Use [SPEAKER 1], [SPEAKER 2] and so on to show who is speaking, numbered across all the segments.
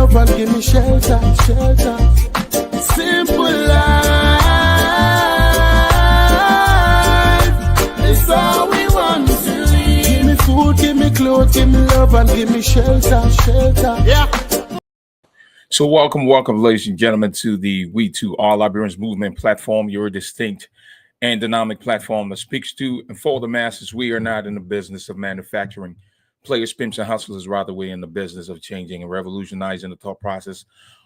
[SPEAKER 1] love and give me shelter, shelter. Simple life is all we want to live. Give me food, give me clothes, give me love and give me shelter, shelter. Yeah.
[SPEAKER 2] So welcome, ladies and gentlemen, to the We Too All Liberians Movement platform, your distinct and dynamic platform that speaks to and for the masses. We are not in the business of manufacturing players, pimps, and hustlers. Rather, we're in the business of changing and revolutionizing the thought process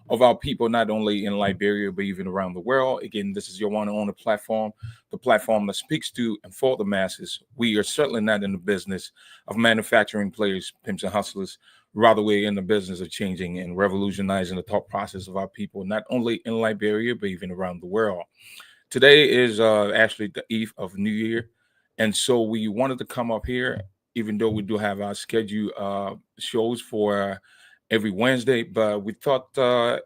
[SPEAKER 2] of our people, not only in Liberia, but even around the world. Again, this is your one and only platform, the platform that speaks to and for the masses. We are certainly not in the business of manufacturing players, pimps, and hustlers. Rather, we're in the business of changing and revolutionizing the thought process of our people, not only in Liberia, but even around the world. Today is actually the eve of New Year. And so we wanted to come up here, even though we do have our scheduled shows for every Wednesday, but we thought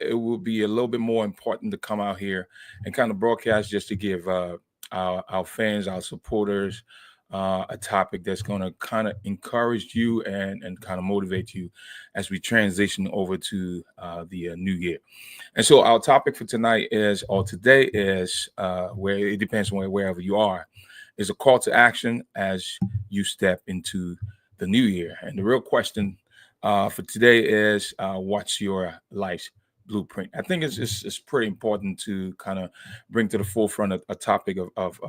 [SPEAKER 2] it would be a little bit more important to come out here and kind of broadcast just to give our fans, our supporters, a topic that's going to kind of encourage you and kind of motivate you as we transition over to the new year. And so our topic for tonight is, or today is, where it depends on wherever you are, is a call to action as you step into the new year. And the real question for today is, what's your life's blueprint? I think it's pretty important to kind of bring to the forefront a topic of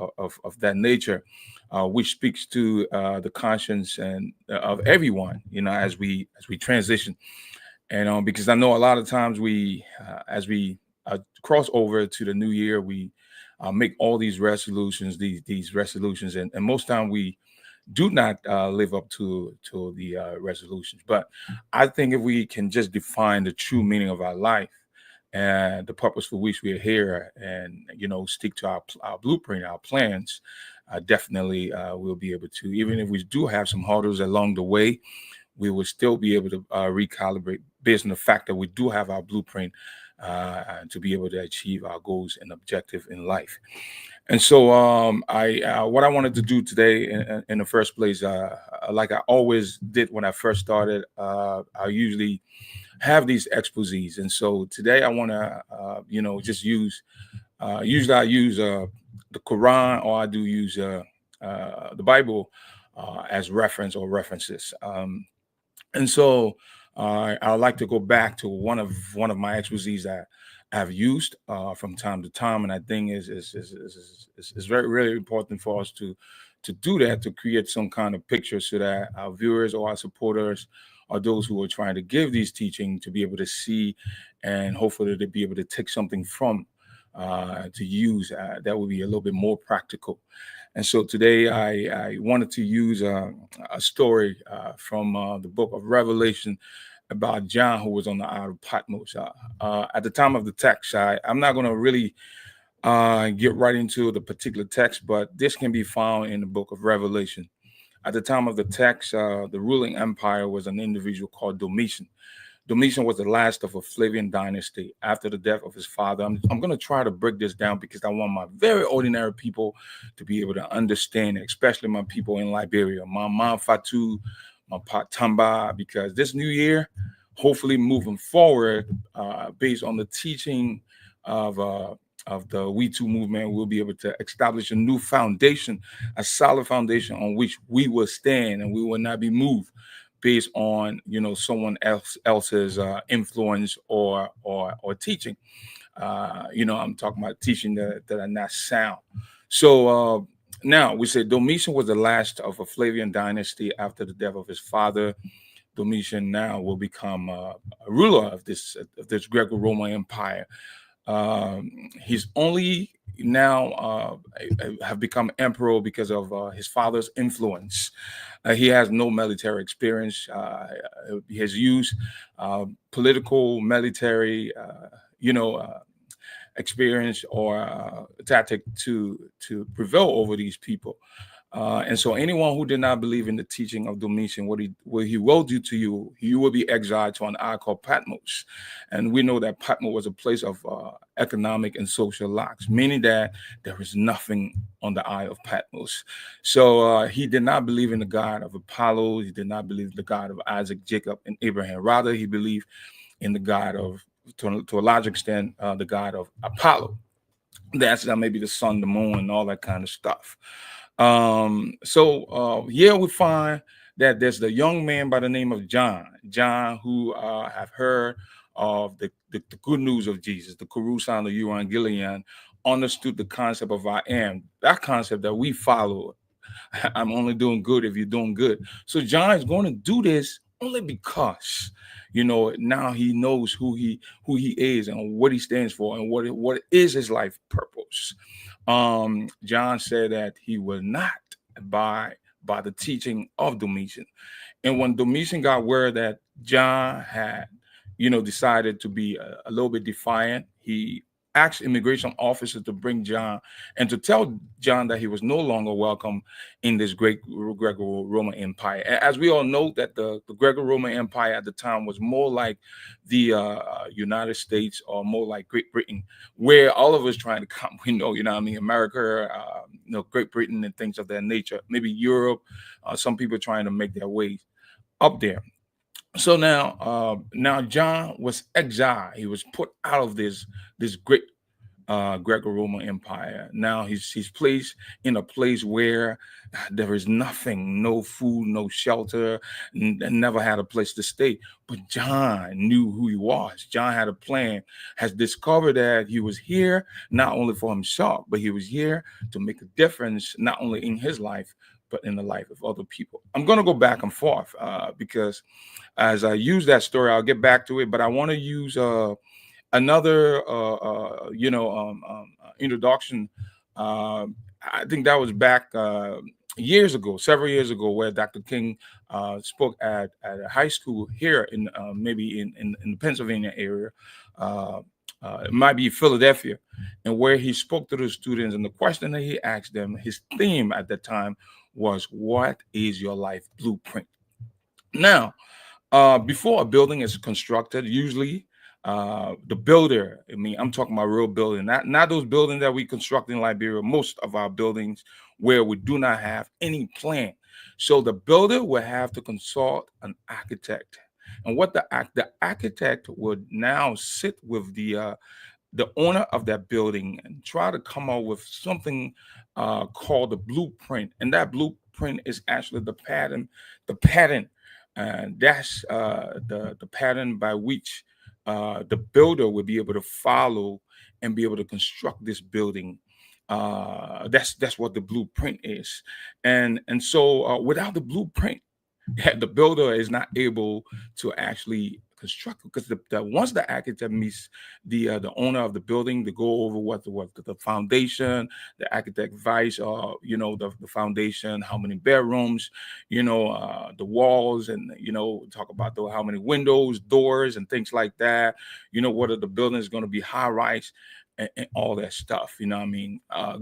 [SPEAKER 2] that nature, which speaks to the conscience and of everyone, as we transition. And because I know a lot of times as we cross over to the new year, we make all these resolutions, these resolutions, and most time we do not live up to the resolutions. But I think if we can just define the true meaning of our life and the purpose for which we are here, and stick to our blueprint, our plans, definitely we'll be able to. Even if we do have some hurdles along the way, we will still be able to recalibrate based on the fact that we do have our blueprint to be able to achieve our goals and objective in life. And so what I wanted to do today in the first place, like I always did when I first started, I usually have these exposés. And so today I want to, just use, usually I use the Quran, or I do use the Bible as reference or references. And so I would like to go back to one of my exposés that I've used from time to time, and I think is very really important for us to do that, to create some kind of picture so that our viewers or our supporters or those who are trying to give these teaching to be able to see, and hopefully to be able to take something from to use that would be a little bit more practical. And so today I wanted to use a story from the book of Revelation about John, who was on the Isle of Patmos. At the time of the text, I'm not going to really get right into the particular text, but this can be found in the book of Revelation. At the time of the text, the ruling empire was an individual called Domitian. Domitian was the last of a Flavian dynasty after the death of his father. I'm going to try to break this down because I want my very ordinary people to be able to understand it, especially my people in Liberia, my Mom Fatu, my Pat Tamba, because this new year, hopefully moving forward, based on the teaching of the We Too movement, we'll be able to establish a new foundation, a solid foundation on which we will stand, and we will not be moved based on someone else's influence or teaching. I'm talking about teaching that are not sound. So now we say Domitian was the last of a Flavian dynasty after the death of his father. Domitian now will become a ruler of this Greco-Roman Empire. He's only now have become emperor because of his father's influence. He has no military experience. He has used political, military, experience or tactic to prevail over these people. And so anyone who did not believe in the teaching of Domitian, what he will do to you, you will be exiled to an island called Patmos. And we know that Patmos was a place of economic and social locks, meaning that there is nothing on the Isle of Patmos. So he did not believe in the God of Apollo. He did not believe in the God of Isaac, Jacob, and Abraham. Rather, he believed in the god of, to a large extent, the god of Apollo. That's maybe the sun, the moon, and all that kind of stuff. Here we find that there's the young man by the name of John, who have heard of the good news of Jesus, the Kurusan, the Evangelion, understood the concept of I am, that concept that we follow. I'm only doing good if you're doing good. So John is going to do this only because, now he knows who he is and what he stands for and what is his life purpose. John said that he will not abide by the teaching of Domitian. And when Domitian got word that John had, decided to be a little bit defiant, he asked immigration officers to bring John and to tell John that he was no longer welcome in this great Greco-Roman Empire. As we all know, that the Greco-Roman Empire at the time was more like the United States, or more like Great Britain, where all of us trying to come, America, Great Britain and things of that nature, maybe Europe, some people trying to make their way up there. So now John was exiled. He was put out of this great Greco-Roman Empire. Now he's placed in a place where there is nothing, no food, no shelter, and never had a place to stay. But John knew who he was. John had a plan, has discovered that he was here not only for himself, but he was here to make a difference, not only in his life, but in the life of other people. I'm going to go back and forth because as I use that story, I'll get back to it, but I want to use another, introduction. I think that was back several years ago, where Dr. King spoke at a high school here in maybe in the Pennsylvania area. It might be Philadelphia, and where he spoke to the students, and the question that he asked them, his theme at that time was, what is your life blueprint? Now, before a building is constructed, usually the builder, I'm talking about real building, not those buildings that we construct in Liberia, most of our buildings where we do not have any plan. So the builder will have to consult an architect. And what the architect would now sit with the owner of that building and try to come up with something called the blueprint. And that blueprint is actually the pattern, and that's the pattern by which the builder will be able to follow and be able to construct this building. That's what the blueprint is. And so without the blueprint, the builder is not able to actually construct, because once the architect meets the owner of the building to go over what the foundation, the architect advice, the foundation, how many bedrooms, the walls, and talk about how many windows, doors, and things like that. Whether the building is going to be high rise. And all that stuff,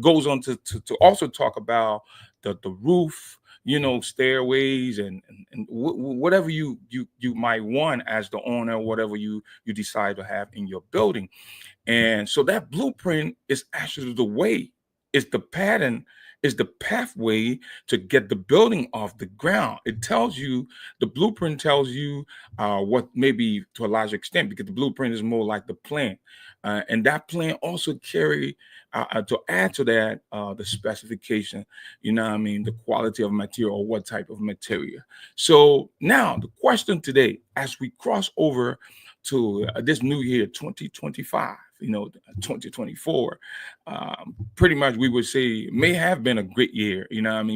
[SPEAKER 2] goes on to also talk about the roof, stairways, and whatever you might want as the owner, whatever you decide to have in your building. And so that blueprint is actually the way, is the pattern, is the pathway to get the building off the ground. It tells you, the blueprint tells you what, maybe to a large extent, because the blueprint is more like the plan. And that plan also carry, to add to that, the specification, the quality of material, or what type of material. So now the question today, as we cross over to this new year, 2025, 2024, pretty much we would say may have been a great year,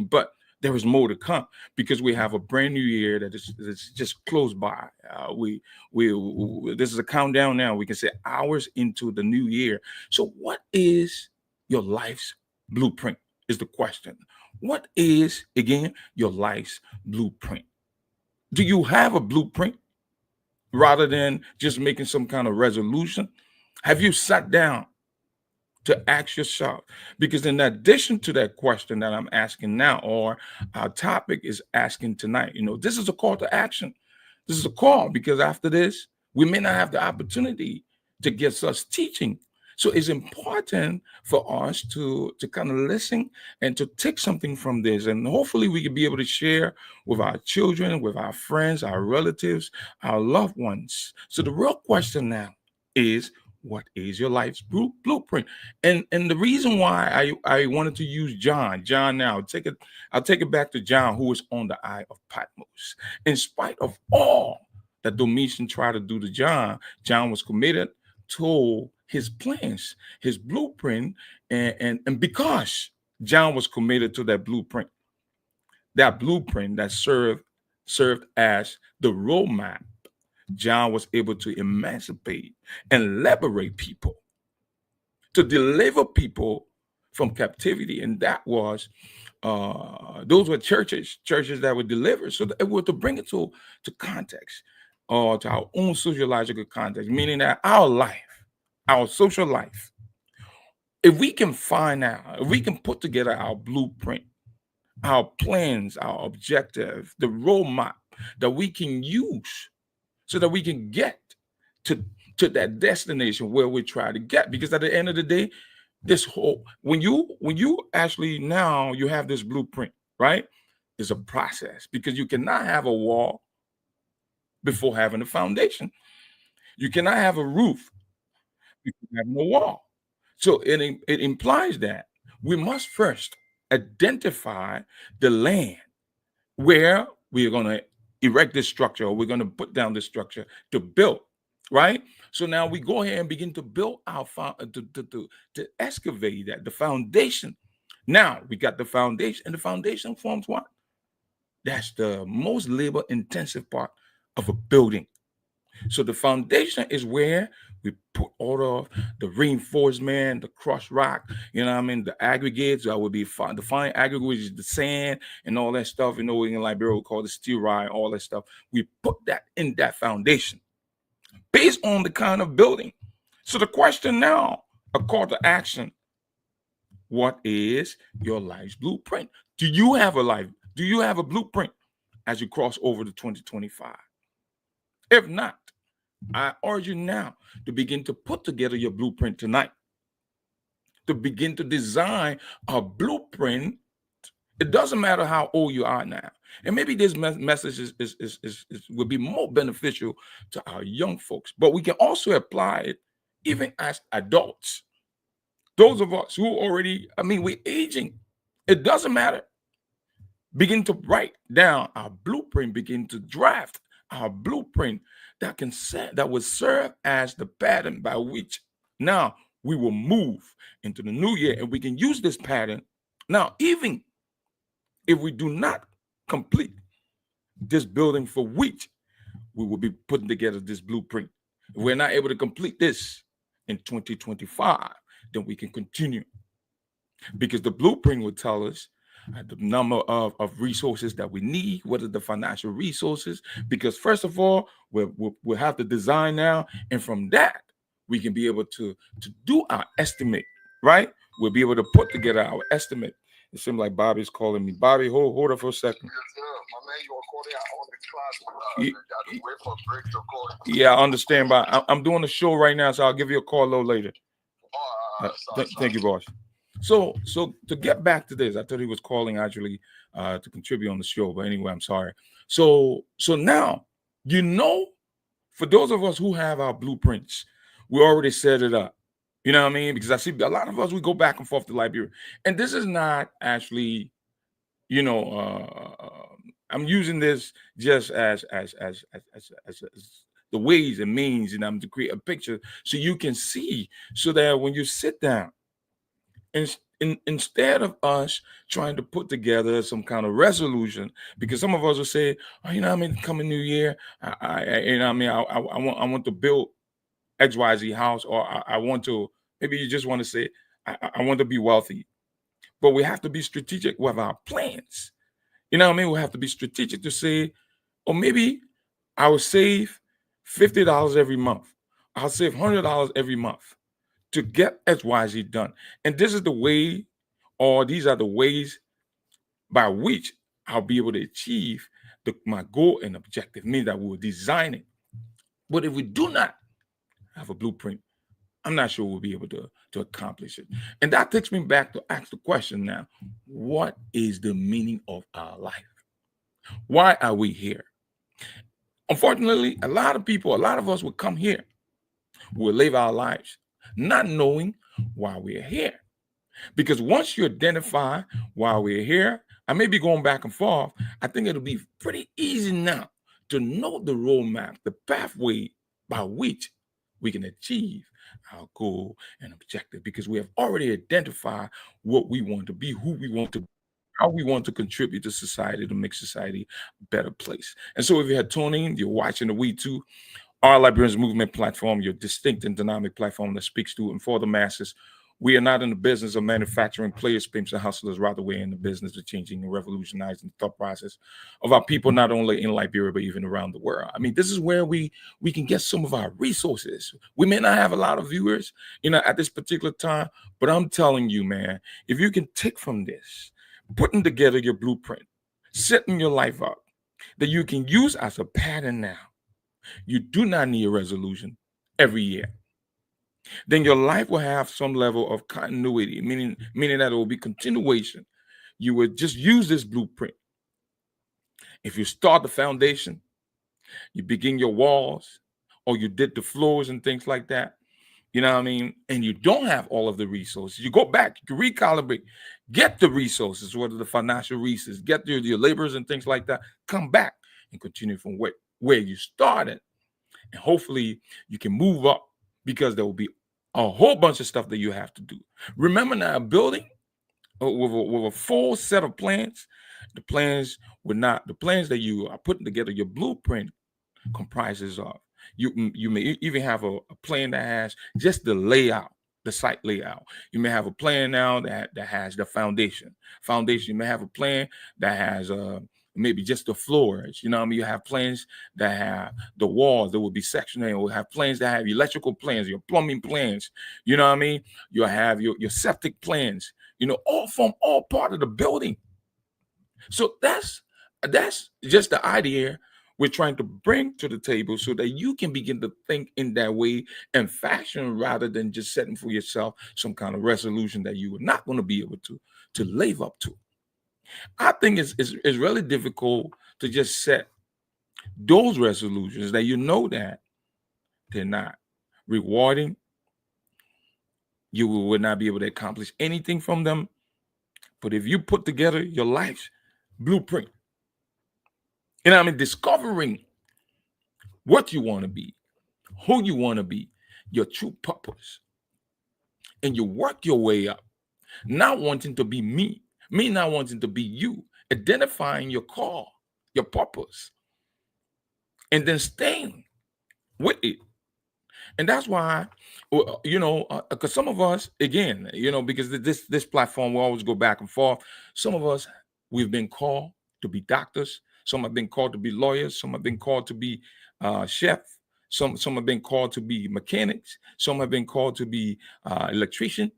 [SPEAKER 2] but there is more to come, because we have a brand new year that is just close by. We this is a countdown now. We can say hours into the new year. So what is your life's blueprint is the question. What is, again, your life's blueprint? Do you have a blueprint rather than just making some kind of resolution? Have you sat down to ask yourself? Because in addition to that question that I'm asking now, or our topic is asking tonight, this is a call to action. This is a call, because after this, we may not have the opportunity to get such teaching. So it's important for us to kind of listen and to take something from this. And hopefully we can be able to share with our children, with our friends, our relatives, our loved ones. So the real question now is, what is your life's blueprint? And the reason why I wanted to use John now, I'll take it back to John, who was on the Isle of Patmos. In spite of all that Domitian tried to do to John was committed to his plans, his blueprint, and because John was committed to that blueprint that served as the roadmap, John was able to emancipate and liberate people, to deliver people from captivity. And that was those were churches that were delivered. So it was to bring it to context, or to our own sociological context, meaning that our life, our social life, if we can find out, if we can put together our blueprint, our plans, our objective, the roadmap that we can use so that we can get to that destination where we try to get. Because at the end of the day, this whole, when you actually, now you have this blueprint, right? It's a process, because you cannot have a wall before having a foundation. You cannot have a roof before having a wall. So it implies that we must first identify the land where we're going to erect this structure, or we're going to put down this structure to build, right? So now we go ahead and begin to build our to excavate that, the foundation. Now we got the foundation, and the foundation forms what? That's the most labor intensive part of a building. So the foundation is where we put all of the reinforcement, the crushed rock, you know what I mean, the aggregates. That would be fine. The fine aggregate, which is the sand and all that stuff. You know, in Liberia we call the steel rod, all that stuff. We put that in that foundation based on the kind of building. So the question now, a call to action: what is your life's blueprint? Do you have a life? Do you have a blueprint as you cross over to 2025? If not, I urge you now to begin to put together your blueprint tonight, to begin to design a blueprint. It doesn't matter how old you are now. And maybe this message will be more beneficial to our young folks, but we can also apply it even as adults. Those of us who already, we're aging. It doesn't matter. Begin to write down our blueprint, begin to draft our blueprint that will serve as the pattern by which now we will move into the new year, and we can use this pattern. Now, even if we do not complete this building for which we will be putting together this blueprint, if we're not able to complete this in 2025, then we can continue, because the blueprint will tell us the number of resources that we need, what are the financial resources, because first of all, we'll have the design now, and from that, we can be able to do our estimate, right? We'll be able to put together our estimate. It seems like Bobby's calling me. Bobby, hold up for a second. Yeah, I understand, but I'm doing a show right now, so I'll give you a call a little later. Thank you, boss. So to get back to this, I thought he was calling actually to contribute on the show, but anyway, I'm sorry. So now, for those of us who have our blueprints, we already set it up. You know what I mean? Because I see a lot of us, we go back and forth to Liberia, and this is not actually, I'm using this just as the ways and means, to create a picture so you can see, so that when you sit down, instead of us trying to put together some kind of resolution, because some of us will say, oh, coming new year, I want to build XYZ house, or I want to, maybe you just want to say, I want to be wealthy. But we have to be strategic with our plans. We have to be strategic to say, or maybe I will save $50 every month. I'll save $100 every month to get XYZ done. And this is the way, or these are the ways by which I'll be able to achieve my goal and objective, means that we will design it. But if we do not have a blueprint, I'm not sure we'll be able to accomplish it. And that takes me back to ask the question now: what is the meaning of our life? Why are we here? Unfortunately, a lot of people, a lot of us will come here, will live our lives not knowing why we're here. Because once you identify why we're here, I may be going back and forth. I think it'll be pretty easy now to know the roadmap, the pathway by which we can achieve our goal and objective, because we have already identified what we want to be, who we want to be, how we want to contribute to society to make society a better place. And so if you're tuning, you're watching the We Too Our Liberians Movement platform, your distinct and dynamic platform that speaks to and for the masses. We are not in the business of manufacturing players, pimps, and hustlers. Rather, we're in the business of changing and revolutionizing the thought process of our people, not only in Liberia, but even around the world. I mean, this is where we can get some of our resources. We may not have a lot of viewers, at this particular time, but I'm telling you, man, if you can take from this, putting together your blueprint, setting your life up, that you can use as a pattern now, you do not need a resolution every year. Then your life will have some level of continuity, meaning that it will be continuation. You would just use this blueprint. If you start the foundation, you begin your walls, or you did the floors and things like that, you know what I mean? And you don't have all of the resources. You go back, you can recalibrate, get the resources, whether the financial resources, get your laborers and things like that, come back and continue from where you started. And hopefully you can move up, because there will be a whole bunch of stuff that you have to do. Remember now, a building with a full set of plans, the plans that you are putting together, your blueprint comprises of. You may even have a plan that has just the layout, the site layout. You may have a plan now that has the foundation. You may have a plan that has maybe just the floors. You know what I mean? You have plans that have the walls that will be sectioned. Or have plans that have electrical plans, your plumbing plans. You know what I mean? You'll have your septic plans, all part of the building. So that's just the idea we're trying to bring to the table, so that you can begin to think in that way and fashion, rather than just setting for yourself some kind of resolution that you are not going to be able to live up to. I think it's really difficult to just set those resolutions that that they're not rewarding. You will not be able to accomplish anything from them. But if you put together your life's blueprint, discovering what you want to be, who you want to be, your true purpose, and you work your way up, not wanting to be me not wanting to be you, identifying your call, your purpose, and then staying with it. And that's why, because some of us, again, because this platform will always go back and forth. Some of us, we've been called to be doctors. Some have been called to be lawyers. Some have been called to be chefs. Some have been called to be mechanics. Some have been called to be electrician.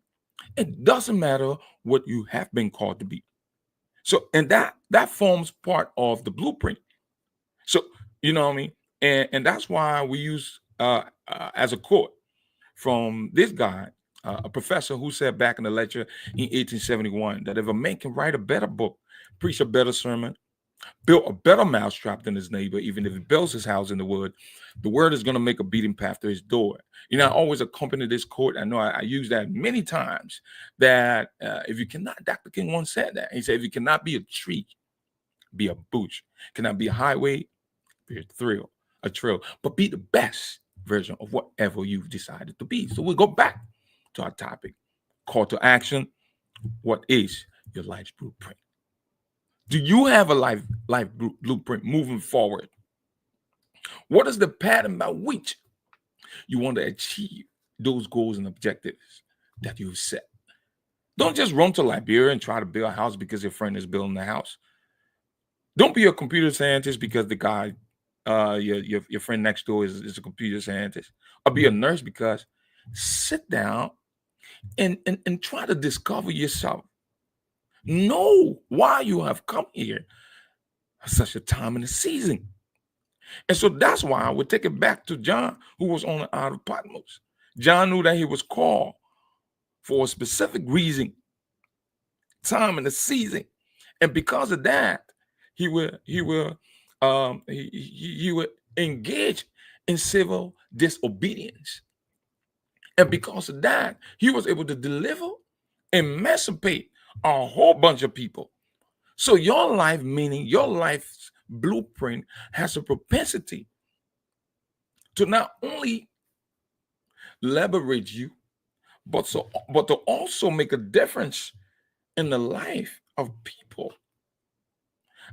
[SPEAKER 2] It doesn't matter what you have been called to be. So, and that forms part of the blueprint. So, you know what I mean? And that's why we use as a quote from this guy, a professor who said back in the lecture in 1871 that if a man can write a better book, preach a better sermon, build a better mousetrap than his neighbor, even if he builds his house in the wood, the word is going to make a beating path to his door. I always accompany this quote. I know I use that many times, that if you cannot, Dr. King once said that. He said, if you cannot be a tree, be a bush. Cannot be a highway, be a trail, but be the best version of whatever you've decided to be. So we go back to our topic, call to action. What is your life's blueprint? Do you have a life blueprint moving forward? What is the pattern by which you want to achieve those goals and objectives that you've set? Don't just run to Liberia and try to build a house because your friend is building the house. Don't be a computer scientist because the guy, your friend next door is a computer scientist. Or be a nurse because sit down and try to discover yourself. Know why you have come here at such a time in the season. And so that's why we take it back to John, who was on the Isle of Patmos. John knew that he was called for a specific reason, time and the season, and because of that, he will engage in civil disobedience, and because of that, he was able to deliver, emancipate a whole bunch of people. So your life, meaning your life's blueprint, has a propensity to not only leverage you, but to also make a difference in the life of people.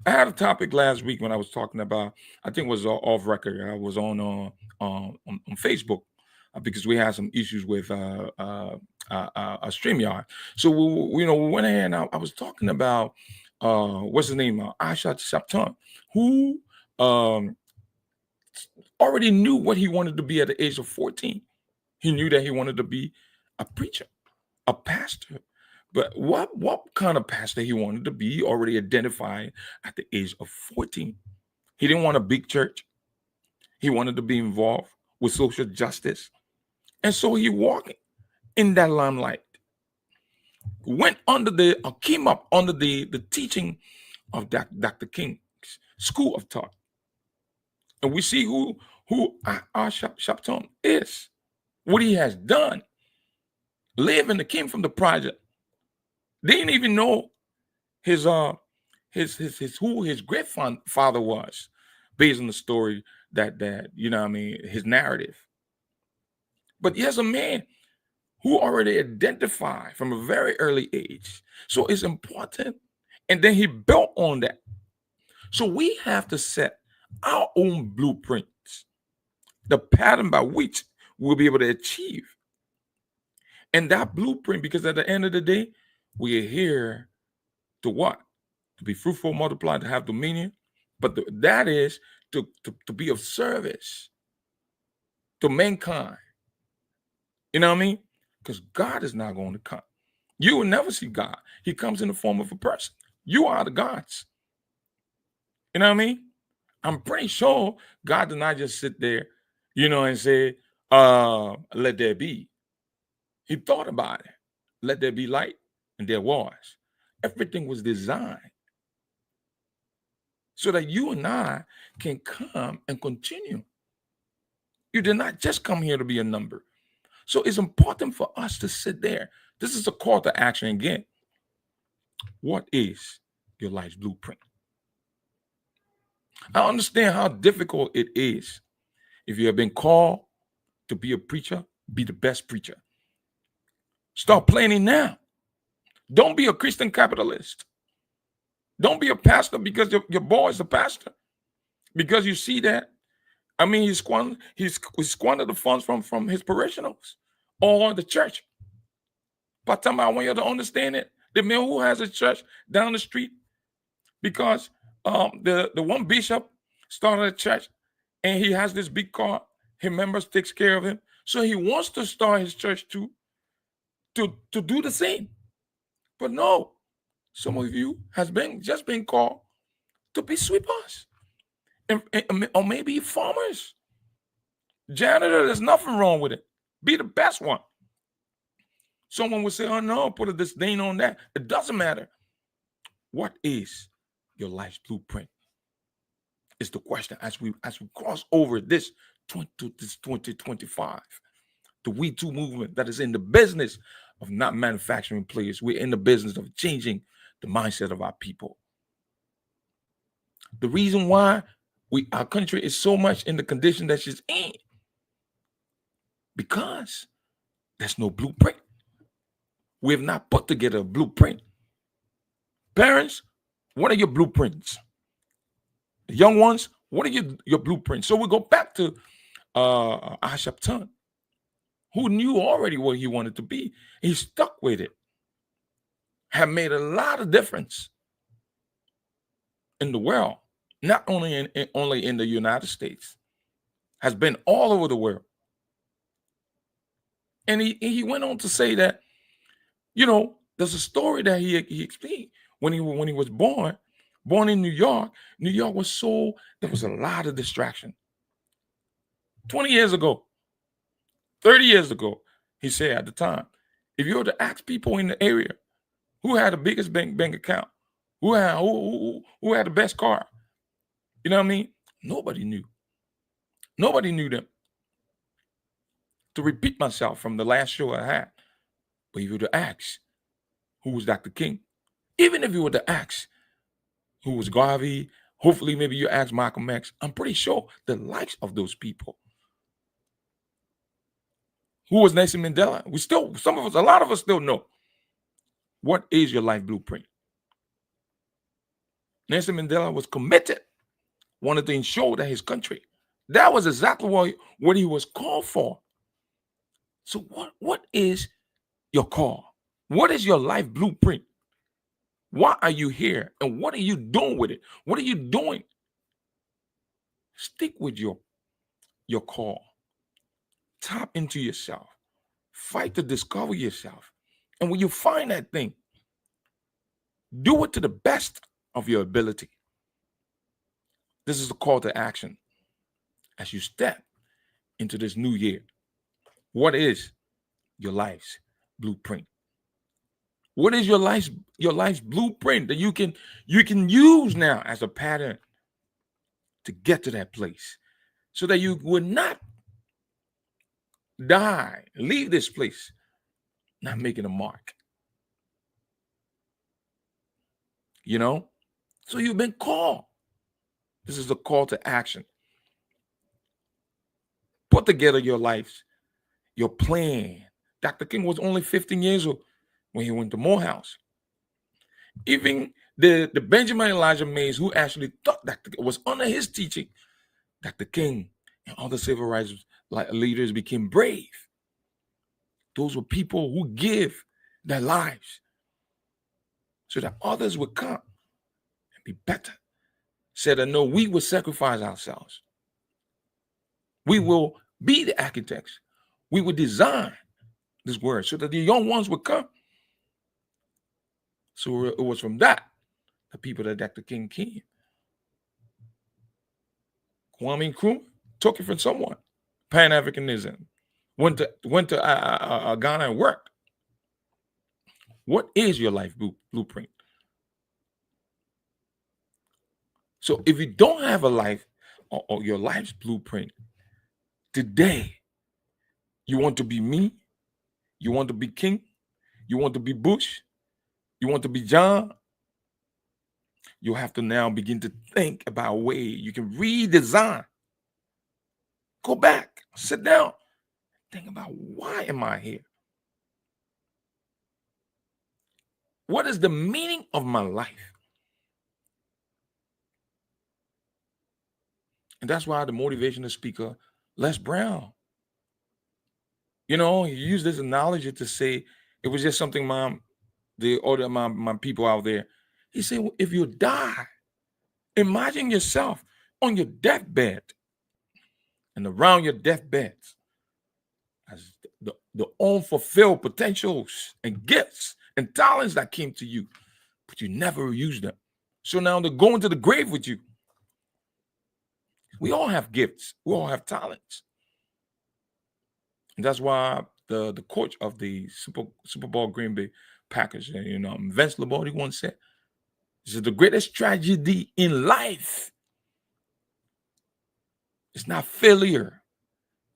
[SPEAKER 2] I had a topic last week when I was talking about, I think it was off record. I was on Facebook because we had some issues with a StreamYard. So we went ahead and I was talking about what's his name, Asha Shapton, who already knew what he wanted to be at the age of 14. He knew that he wanted to be a preacher, a pastor. But what kind of pastor he wanted to be, he already identified at the age of 14. He didn't want a big church. He wanted to be involved with social justice. And so he walked in that limelight, came up under the teaching of Dr. King's school of thought. And we see who Shapton is, what he has done. Came from the project. They didn't even know who his grandfather was, based on the story that his narrative. But here's a man who already identified from a very early age. So it's important. And then he built on that. So we have to set our own blueprints, the pattern by which we'll be able to achieve. And that blueprint, because at the end of the day, we are here to what? To be fruitful, multiply, to have dominion. But that is to be of service to mankind. You know what I mean? Because God is not going to come. You will never see God. He comes in the form of a person. You are the gods. You know what I mean? I'm pretty sure God did not just sit there, and say, let there be. He thought about it. Let there be light. And there was. Everything was designed so that you and I can come and continue. You did not just come here to be a number. So it's important for us to sit there. This is a call to action again. What is your life's blueprint? I understand how difficult it is. If you have been called to be a preacher, be the best preacher. Start planning now. Don't be a Christian capitalist. Don't be a pastor because your boy is a pastor. Because you see that, he squandered the funds from his parishioners or the church. But I want you to understand it. The man who has a church down the street, because the one bishop started a church and he has this big car, his members takes care of him. So he wants to start his church to do the same. But no, some of you has just been called to be sweepers, or maybe farmers, janitor. There's nothing wrong with it. Be the best one. Someone would say, "Oh no, put a disdain on that." It doesn't matter. What is your life's blueprint? Is the question as we cross over this 2025, the We Too movement that is in the business of not manufacturing players. We're in the business of changing the mindset of our people. The reason why our country is so much in the condition that she's in, because there's no blueprint. We have not put together a blueprint. Parents, what are your blueprints? The young ones, what are your blueprints? So we go back to Shapton, who knew already what he wanted to be. He stuck with it. Have made a lot of difference in the world, not only in the United States, has been all over the world. And he went on to say that, there's a story that he explained when he was born in New York. New York there was a lot of distraction. 20 years ago, 30 years ago, he said at the time, if you were to ask people in the area who had the biggest bank account, who had the best car, you know what I mean? Nobody knew. Nobody knew them. To repeat myself from the last show I had, but if you were to ask who was Dr. King, even if you were to ask who was Garvey, hopefully maybe you ask Malcolm X, I'm pretty sure the likes of those people. Who was Nelson Mandela? A lot of us still know. What is your life blueprint? Nelson Mandela was committed, wanted to ensure that his country, that was exactly what he was called for. So what is your call? What is your life blueprint? Why are you here? And what are you doing with it? What are you doing? Stick with your call. Tap into yourself. Fight to discover yourself. And when you find that thing, do it to the best of your ability. This is the call to action as you step into this new year. What is your life's blueprint? What is your life's blueprint that you can use now as a pattern to get to that place, so that you would not die, leave this place not making a mark? You know? So you've been called. This is the call to action. Put together your life, your plan. Dr. King was only 15 years old when he went to Morehouse. Even the Benjamin Elijah Mays, who actually thought that was under his teaching, Dr. King and other civil rights leaders became brave. Those were people who give their lives so that others would come and be better. Said that no, we will sacrifice ourselves. We will be the architects. We will design this word so that the young ones would come. So it was from that the people that Dr. King came. Kwame Nkrumah took it from someone. Pan-Africanism. Went to Ghana and worked. What is your life blueprint? So if you don't have a life or your life's blueprint, today, you want to be me, you want to be King, you want to be Bush, you want to be John, you have to now begin to think about a way you can redesign. Go back, sit down, think about, why am I here? What is the meaning of my life? And that's why the motivational speaker, Les Brown, he used this analogy to say, it was just something my people out there, he said, well, if you die, imagine yourself on your deathbed, and around your deathbed as the unfulfilled potentials and gifts and talents that came to you, but you never used them. So now they're going to the grave with you. We all have gifts. We all have talents. And that's why the coach of the Super Bowl Green Bay Packers, Vince Lombardi once said, this is the greatest tragedy in life. It's not failure.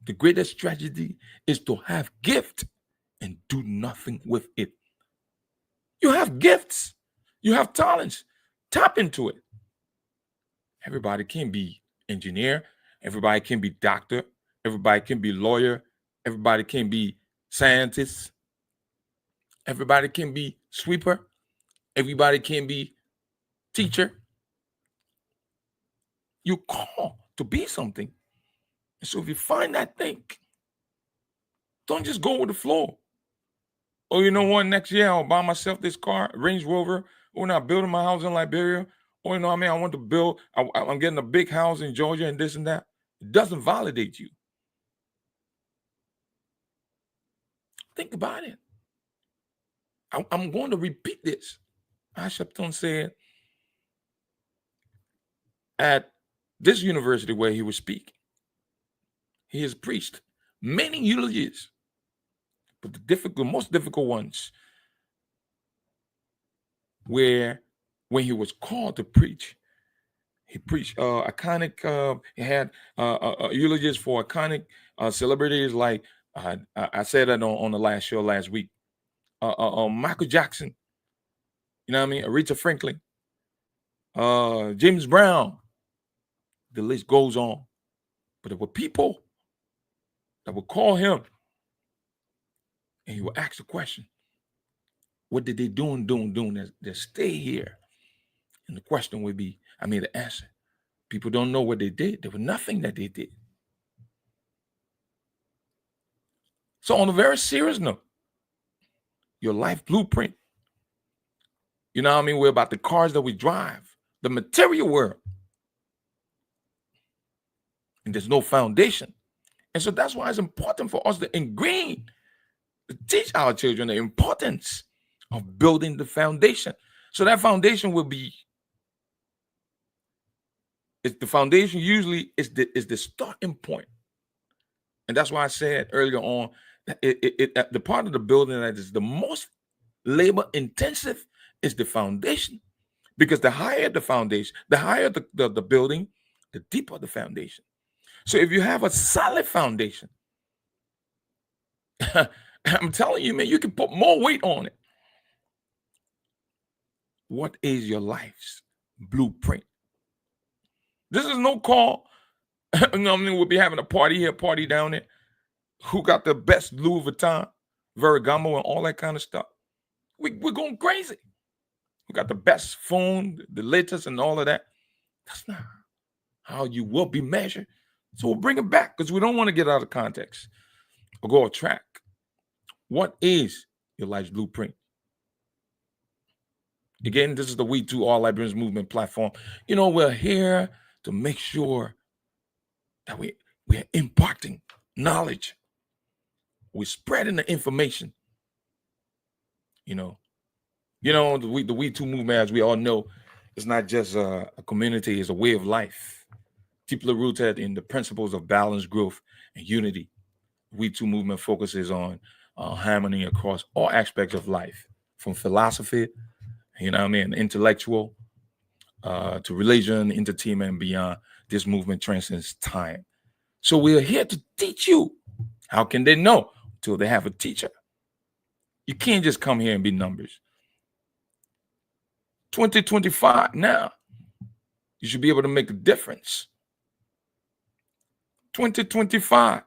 [SPEAKER 2] The greatest tragedy is to have gift and do nothing with it. You have gifts. You have talents. Tap into it. Everybody can be engineer. Everybody can be doctor. Everybody can be lawyer. Everybody can be scientist. Everybody can be sweeper. Everybody can be teacher. You call to be something. And so if you find that thing, don't just go with the flow. Oh, you know what? Next year I'll buy myself this car, Range Rover. Or not building my house in Liberia. Or I want to build. I'm getting a big house in Georgia and this and that. It doesn't validate you. Think about it. I'm going to repeat this. Ashapton said at this university where he was speaking, he has preached Many eulogies, but the most difficult ones, where when he was called to preach, he preached iconic. He had eulogies for iconic celebrities like I said that on the last show last week. Michael Jackson, you know what I mean? Aretha Franklin, James Brown. The list goes on. But there were people that would call him, and he would ask the question, "What did they doing that stay here?" And the question would be, the answer. People don't know what they did. There was nothing that they did. So on a very serious note, your life blueprint. You know what I mean? We're about the cars that we drive, the material world. And there's no foundation. And so that's why it's important for us to teach our children the importance of building the foundation. So that foundation will be, the foundation usually is the starting point. And that's why I said earlier on, the part of the building that is the most labor intensive is the foundation. Because the higher the foundation, the higher the building, the deeper the foundation. So if you have a solid foundation, I'm telling you, man, you can put more weight on it. What is your life's blueprint? This is no call. We'll be having a party here, party down there. Who got the best Louis Vuitton, Ferragamo, and all that kind of stuff? We're going crazy. We got the best phone, the latest, and all of that. That's not how you will be measured. So we'll bring it back because we don't want to get out of context or go off track. What is your life's blueprint? Again, this is the We Too All Liberians Movement platform. We're here to make sure that we're imparting knowledge. We're spreading the information. The We Too movement, as we all know, is not just a community, it's a way of life. Deeply rooted in the principles of balance, growth, and unity. We Too movement focuses on harmony across all aspects of life, from philosophy, intellectual, to religion, entertainment, and beyond. This movement transcends time. So we're here to teach you. How can they know? Until they have a teacher. You can't just come here and be numbers. 2025 now, you should be able to make a difference. 2025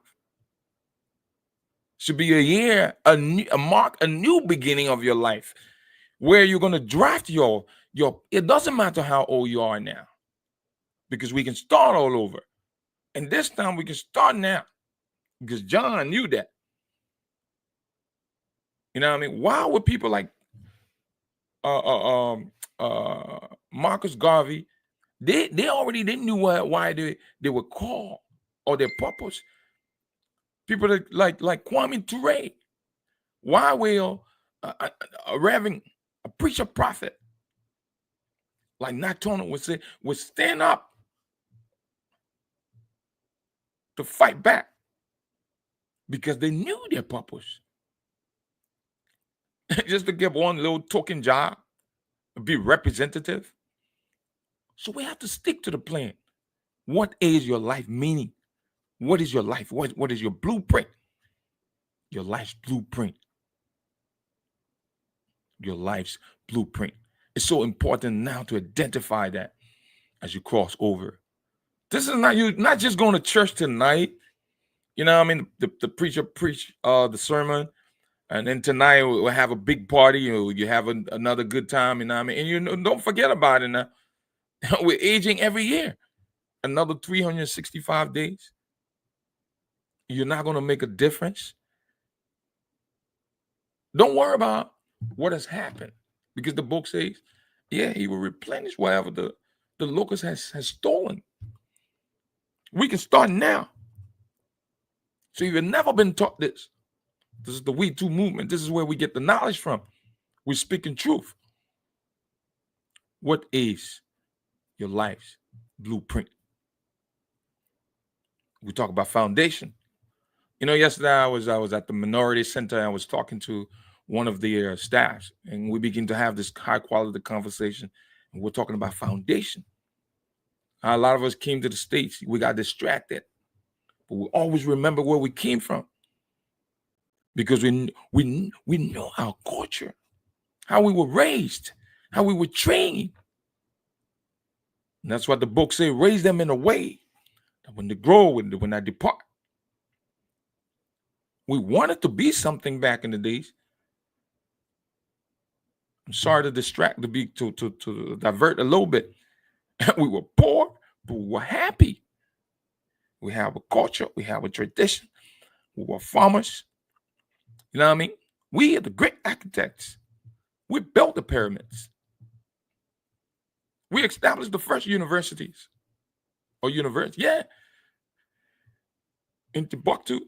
[SPEAKER 2] should be a year, a new beginning of your life, where you're going to draft your. It doesn't matter how old you are now, because we can start all over, and this time we can start now, because John knew that. Why would people like Marcus Garvey? They knew why they were called or their purpose. People like Kwame Ture. Why will a reverend, a preacher, prophet like Nat Turner would stand up to fight back? Because they knew their purpose. Just to get one little token job, be representative. So we have to stick to the plan. What is your life meaning? What is your life? What is your blueprint? Your life's blueprint. Your life's blueprint. It's so important now to identify that as you cross over. This is not just going to church tonight. The preacher preach the sermon, and then tonight we'll have a big party. You have another good time. And don't forget about it now. We're aging every year. Another 365 days. You're not going to make a difference. Don't worry about what has happened, because the book says, he will replenish whatever the locust has stolen. We can start now. So if you've never been taught this is the We Too movement. This is where we get the knowledge from. We're speaking truth. What is your life's blueprint? We talk about foundation. Yesterday I was at the Minority Center. And I was talking to one of the staffs, and we begin to have this high quality conversation. And we're talking about foundation. A lot of us came to the States, we got distracted, but we always remember where we came from because we know our culture, how we were raised, how we were trained. And that's what the book says: raise them in a way that when they grow, when they depart. We wanted to be something back in the days. I'm sorry to distract, to divert a little bit. We were poor, but we were happy. We have a culture, we have a tradition. We were farmers. You know what I mean? We are the great architects. We built the pyramids. We established the first universities. Or university, yeah. In Timbuktu,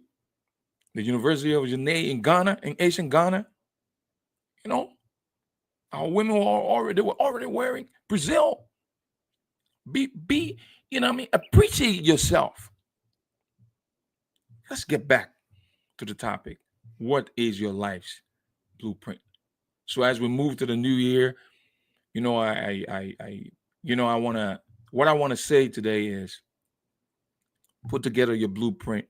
[SPEAKER 2] the University of Janae in Ghana, in ancient Ghana. Our women were already wearing Brazil. Be, appreciate yourself. Let's get back to the topic. What is your life's blueprint? So as we move to the new year, what I want to say today is put together your blueprint,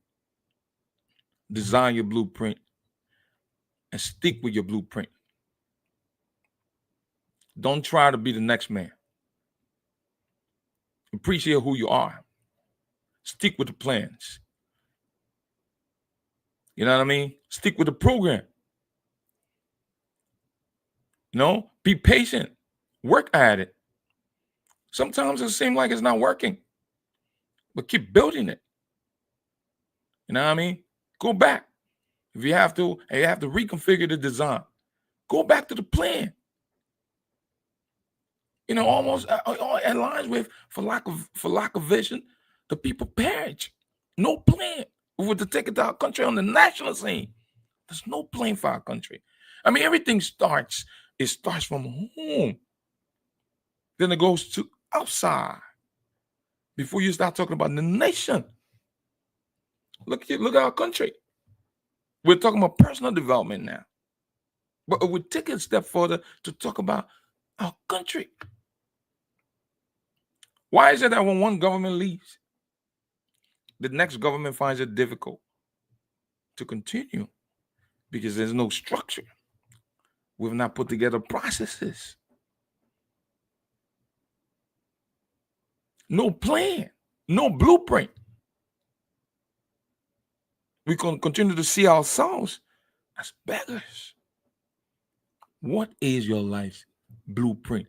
[SPEAKER 2] design your blueprint, and stick with your blueprint. Don't try to be the next man. Appreciate who you are. Stick with the plans. You know what I mean? Stick with the program. Be patient. Work at it. Sometimes it seems like it's not working, but keep building it. You know what I mean? Go back. If you have to reconfigure the design, go back to the plan. Almost aligns with for lack of vision, the people perish. No plan. We were to take it to our country on the national scene. There's no plan for our country. I mean, everything starts. It starts from home. Then it goes to outside. Before you start talking about the nation. Look at our country. We're talking about personal development now. But we take it a step further to talk about our country. Why is it that when one government leaves, the next government finds it difficult to continue? Because there's no structure. We've not put together processes. No plan, no blueprint. We can continue to see ourselves as beggars. What is your life's blueprint?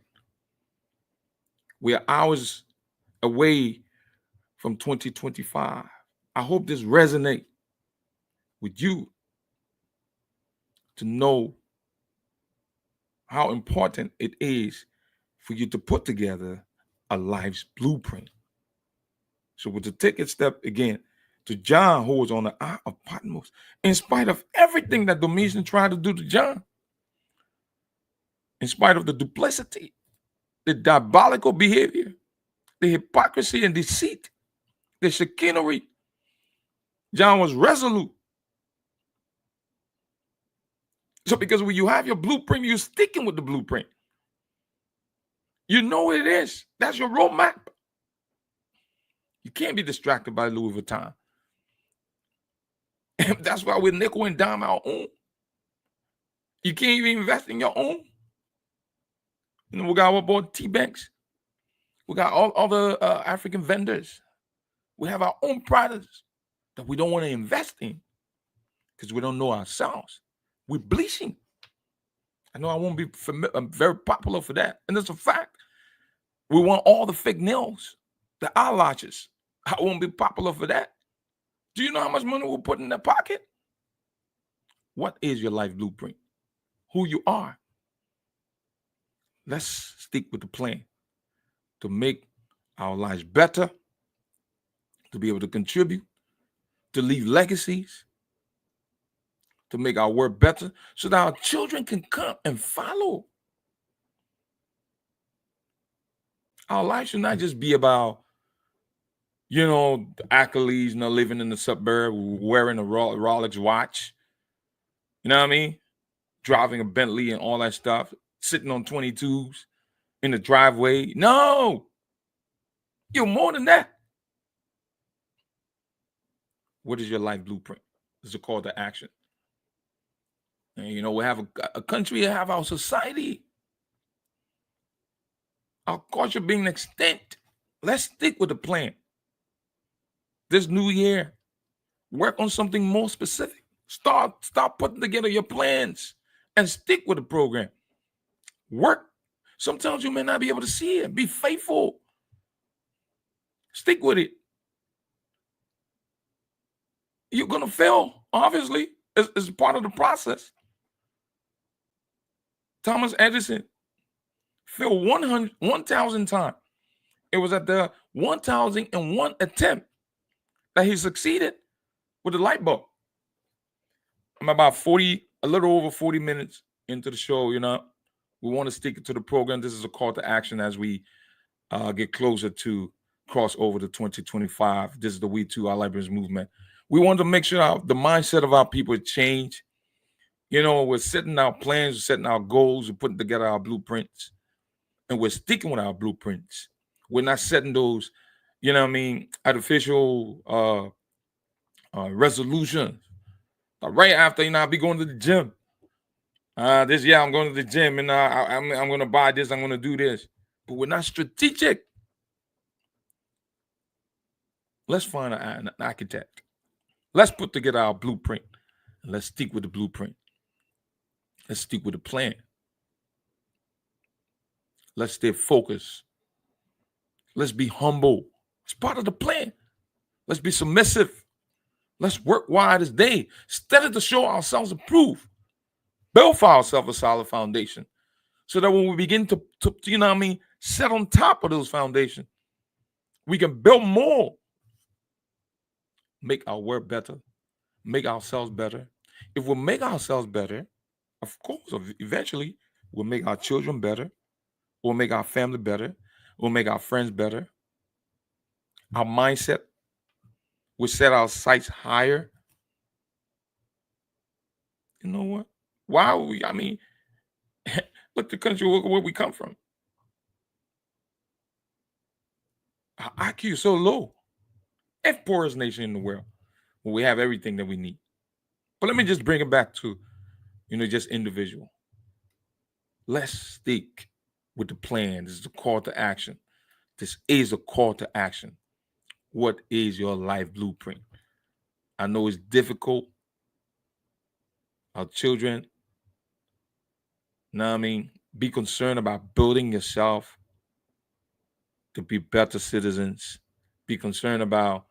[SPEAKER 2] We are hours away from 2025. I hope this resonates with you to know how important it is for you to put together a life's blueprint. So we'll take a step again to John, who was on the Isle of Patmos, in spite of everything that Domitian tried to do to John, in spite of the duplicity, the diabolical behavior, the hypocrisy and deceit, the chicanery, John was resolute. So because when you have your blueprint, you're sticking with the blueprint. You know what it is. That's your roadmap. You can't be distracted by Louis Vuitton. That's why we're nickel and dime our own. You can't even invest in your own. We got what bought T-Banks. We got all the African vendors. We have our own products that we don't want to invest in because we don't know ourselves. We're bleaching. I know I won't be very popular for that. And it's a fact. We want all the fake nails, the eyelashes. I won't be popular for that. Do you know how much money we'll put in their pocket? What is your life blueprint? Who you are. Let's stick with the plan to make our lives better, to be able to contribute, to leave legacies, to make our work better so that our children can come and follow. Our life should not just be about you know, the accolades, you know, living in the suburb, wearing a Rolex watch, you know what I mean? Driving a Bentley and all that stuff, sitting on 22s in the driveway. No, you're more than that. What is your life blueprint? It's a call to action. And, you know, we have a country, we have our society, our culture being extinct. Let's stick with the plan. This new year, work on something more specific. Start putting together your plans and stick with the program. Work. Sometimes you may not be able to see it. Be faithful. Stick with it. You're going to fail, obviously. It's part of the process. Thomas Edison failed 1,000 times. It was at the 1,001 attempt that he succeeded with the light bulb. I'm about a little over 40 minutes into the show, you know. We want to stick to the program. This is a call to action as we get closer to cross over to 2025. This is the We Too, Our Libraries movement. We want to make sure the mindset of our people change. You know, we're setting our plans, we're setting our goals, we're putting together our blueprints, and we're sticking with our blueprints. We're not setting those, you know what I mean, artificial resolutions. Right after, you know, I'll be going to the gym. This year I'm going to the gym and I'm going to buy this, I'm going to do this. But we're not strategic. Let's find an architect. Let's put together our blueprint. And let's stick with the blueprint. Let's stick with the plan. Let's stay focused. Let's be humble. It's part of the plan. Let's be submissive. Let's work wide as day. Study to show ourselves approved. Build for ourselves a solid foundation. So that when we begin to you know what I mean, set on top of those foundations, we can build more. Make our work better. Make ourselves better. If we make ourselves better, of course, eventually we'll make our children better. We'll make our family better. We'll make our friends better. Our mindset, we set our sights higher. You know what? Why are we, I mean, look the country where we come from. Our IQ is so low. F poorest nation in the world. Where we have everything that we need. But let me just bring it back to, you know, just individual. Let's stick with the plan. This is a call to action. This is a call to action. What is your life blueprint? I know it's difficult. Our children, you know what I mean? Be concerned about building yourself to be better citizens. Be concerned about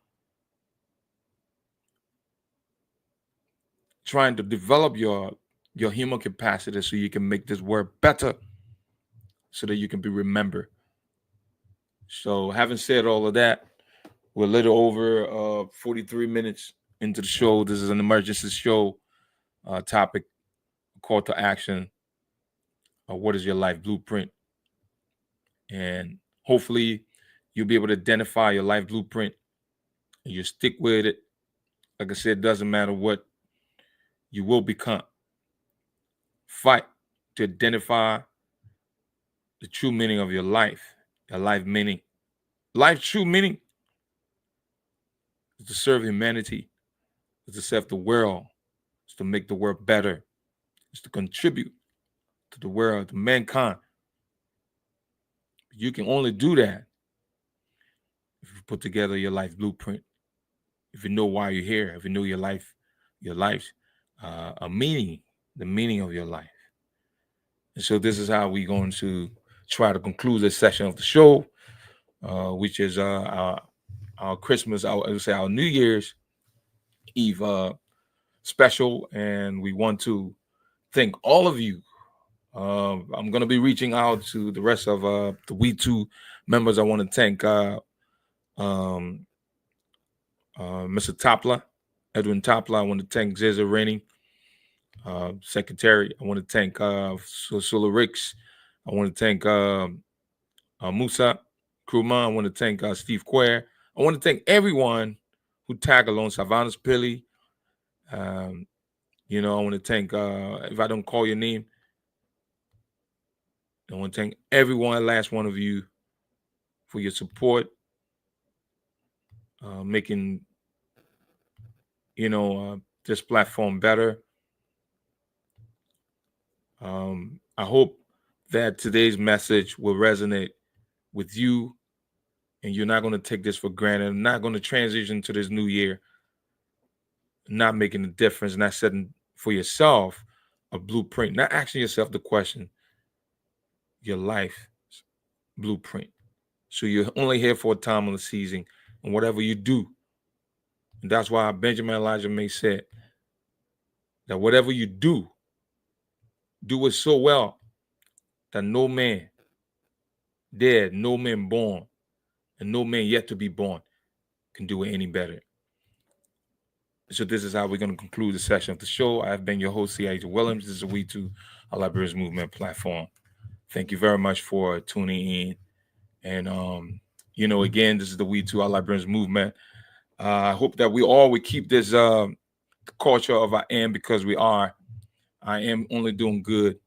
[SPEAKER 2] trying to develop your human capacity so you can make this world better, so that you can be remembered. So having said all of that, we're a little over 43 minutes into the show. This is an emergency show. Topic, call to action. What is your life blueprint? And hopefully you'll be able to identify your life blueprint and you stick with it. Like I said, it doesn't matter what you will become. Fight to identify the true meaning of your life meaning. Life's true meaning is to serve humanity, is to serve the world, is to make the world better, is to contribute to the world, to mankind. You can only do that if you put together your life blueprint, if you know why you're here, if you know your life's a meaning, the meaning of your life. And so this is how we're going to try to conclude this session of the show, which is our Christmas, I would say our New Year's Eve special. And we want to thank all of you. I'm going to be reaching out to the rest of the We Too members. I want to thank Mr. Topla, Edwin Topla. I want to thank Zeza Rennie, Secretary. I want to thank Sula Ricks. I want to thank Musa Kruma. I want to thank Steve Quare. I I want to thank everyone who tagged along. Savanas Pilly. You know, I want to thank, if I don't call your name, I want to thank everyone, last one of you, for your support, making, you know, this platform better. I hope that today's message will resonate with you, and you're not going to take this for granted. I'm not going to transition to this new year not making a difference, not setting for yourself a blueprint, not asking yourself the question, your life blueprint. So you're only here for a time on the season, and whatever you do, and that's why Benjamin Elijah May said that whatever you do it so well that no man dead, no man born, and no man yet to be born can do it any better. So this is how we're going to conclude the session of the show. I have been your host, C.I.J. Williams. This is a We Too All Liberians Movement platform. Thank you very much for tuning in. And, you know, again, this is the We Too All Liberians Movement. I hope that we all would keep this culture of I am because we are. I am only doing good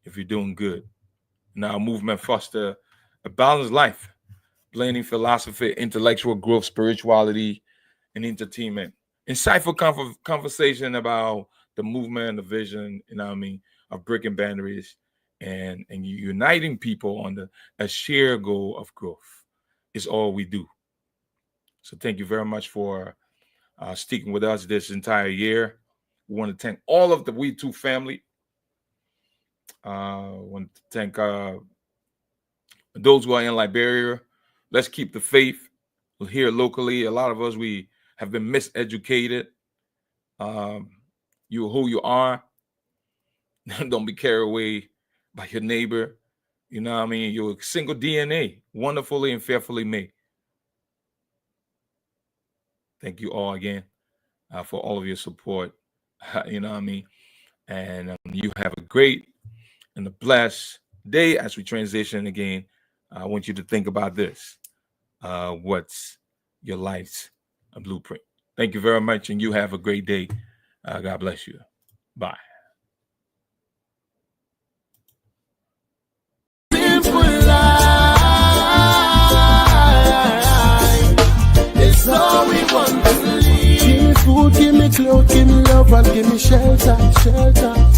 [SPEAKER 2] if you're doing good. Now, movement foster a balanced life, blending philosophy, intellectual growth, spirituality, and entertainment. Insightful conversation about the movement and the vision, you know what I mean, of breaking boundaries and uniting people on a shared goal of growth is all we do. So thank you very much for sticking with us this entire year. We want to thank all of the We Too family. I want to thank those who are in Liberia. Let's keep the faith. We're here locally. A lot of us, we have been miseducated. You're who you are. Don't be carried away by your neighbor. You know what I mean? You're a single DNA, wonderfully and fearfully made. Thank you all again for all of your support. You know what I mean? And you have a great and a blessed day as we transition again. I want you to think about this. What's your life's blueprint? Thank you very much, and you have a great day. God bless you. Bye.
[SPEAKER 1] Simple life. It's all we want to live. Give me food, give me clothes, give me love, and give me shelter.